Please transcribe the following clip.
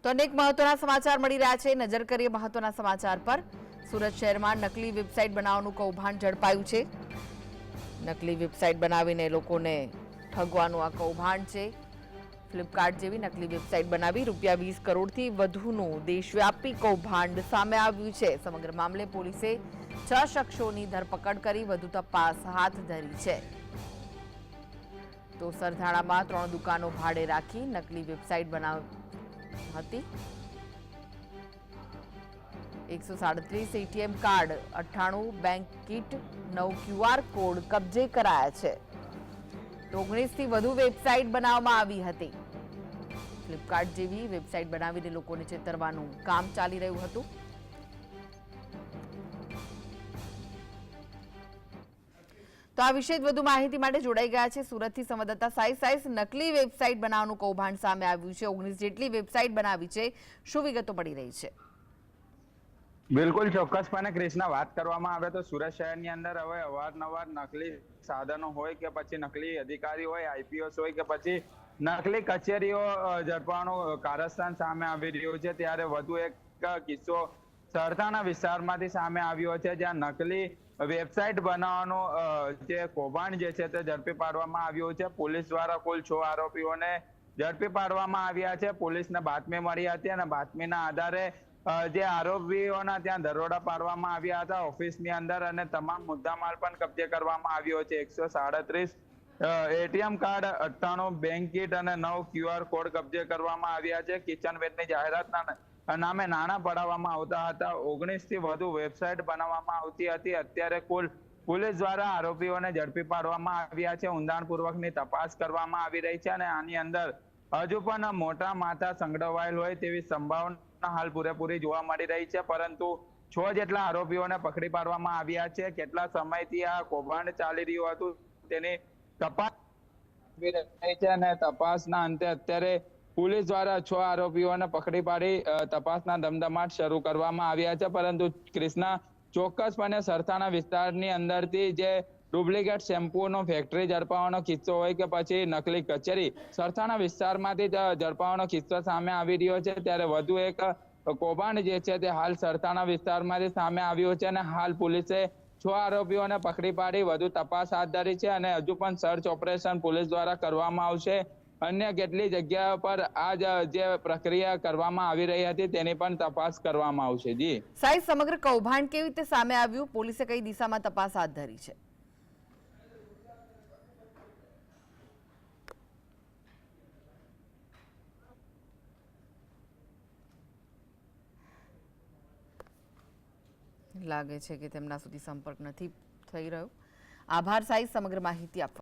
તો અનેક મહત્વના સમાચાર મળી રહ્યા છે। નજર કરીએ મહત્વના સમાચાર પર। સુરત શહેરમાં નકલી વેબસાઇટ બનાવવાનું કૌભાંડ ઝડપાયું છે। નકલી વેબસાઇટ બનાવીને લોકોને ઠગવાનું આ કૌભાંડ છે। ફ્લિપકાર્ટ જેવી નકલી વેબસાઇટ બનાવી ₹20 કરોડથી વધુનું દેશવ્યાપી કૌભાંડ સામે આવ્યું છે। સમગ્ર મામલે પોલીસે 6 શખ્સોની ધરપકડ કરી વધુ તપાસ હાથ ધરી છે। તો સરથાણામાં 3 દુકાનો ભાડે રાખી નકલી વેબસાઇટ બનાવી હતી। 137 ATM card, 98 bank kit, 9 QR code કબજે કરાયા છે। તો 19થી વધુ વેબસાઇટ બનાવવામાં આવી હતી। ફ્લિપકાર્ટ જેવી વેબસાઇટ બનાવીને લોકોને છેતરવાનું કામ ચાલી રહ્યું હતું। તો આ વિશે વધુ માહિતી માટે જોડાઈ ગયા છે સુરતથી સંવાદદાતા સાઈસ। નકલી વેબસાઇટ બનાવવાનું કૌભાંડ સામે આવ્યું છે। 19 જેટલી વેબસાઇટ બનાવી છે। શું વિગતો પડી રહી છે? બિલકુલ ચોક્કસપણે ક્રિષ્ના, વાત કરવામાં આવે તો સુરત શહેરની અંદર હવે અવારનવાર નકલી સાધનો હોય કે પછી નકલી અધિકારી હોય, આઈપીએસ હોય કે પછી નકલી કચેરીઓ ઝડપવાનું કારસ્તાન સામે આવી રહ્યું છે। ત્યારે વધુ એક કિસ્સો સરથાણા વિસ્તારમાંથી સામે આવ્યો છે, જ્યાં નકલી વેબસાઇટ બનાવવાનું જે કૌભાંડ જે છે તે ઝડપી પાડવામાં આવ્યું છે। પોલીસ દ્વારા કુલ 6 આરોપીઓને ઝડપી પાડવામાં આવ્યા છે। પોલીસને બાતમી મળી હતી અને બાતમીના આધારે જે આરોપીઓના ત્યાં દરોડા પાડવામાં આવ્યા હતા ઓફિસની અંદર, અને તમામ મુદ્દામાલ પણ કબજે કરવામાં આવ્યો છે। 137 એટીએમ કાર્ડ, 98 બેંક કીટ અને 9 QR કોડ કબજે કરવામાં આવ્યા છે। કિચન વેરની જાહેરાતના નામે નાણાં પડાવવામાં આવતા હતા। 19થી વધુ વેબસાઇટ બનાવવામાં આવતી હતી। અત્યારે કુલ પોલીસ દ્વારા આરોપીઓને ઝડપી પાડવામાં આવ્યા છે। ઊંડાણપૂર્વકની તપાસ કરવામાં આવી રહી છે અને આની અંદર હજુ પણ મોટા માથા સંડોવાયેલ હોય તેવી સંભાવના હાલ પૂરેપૂરી જોવા મળી રહી છે। પરંતુ 6 જેટલા આરોપીઓને પકડી પાડવામાં આવ્યા છે। કેટલા સમયથી આ કૌભાંડ ચાલી રહ્યું હતું તેની તપાસ છે અને તપાસના અંતે અત્યારે પોલીસ દ્વારા 6 આરોપીઓને પકડી પાડી તપાસના ધમધમાટ શરૂ કરવામાં આવ્યા છે। પરંતુ ક્રિષ્ના, ચોક્કસપણે સરથાણા વિસ્તારની અંદરથી જે ડુપ્લિકેટ શેમ્પૂનો ફેક્ટરી ઝડપાવવાનો કિસ્સો હોય કે પછી નકલી કચેરી સરથાણા વિસ્તારમાંથી ઝડપાવવાનો કિસ્સો સામે આવી રહ્યો છે। ત્યારે વધુ એક કૌભાંડ જે છે તે હાલ સરથાણા વિસ્તારમાંથી સામે આવ્યો છે અને હાલ પોલીસે 6 આરોપીઓને પકડી પાડી વધુ તપાસ હાથ ધરી છે અને હજુ પણ સર્ચ ઓપરેશન પોલીસ દ્વારા કરવામાં આવશે। અન્ય કેટલી જગ્યા પર આ જે પ્રક્રિયા કરવામાં આવી રહી હતી તેની પણ તપાસ કરવામાં આવશે। જી સાઈસ, સમગ્ર કૌભાંડ કેવી રીતે સામે આવ્યું? પોલીસે કઈ દિશામાં તપાસ હાથ ધરી છે? લાગે છે કે તેમના સુધી સંપર્ક નથી થઈ રહ્યો। આભાર સાઈસ, સમગ્ર માહિતી આપવા।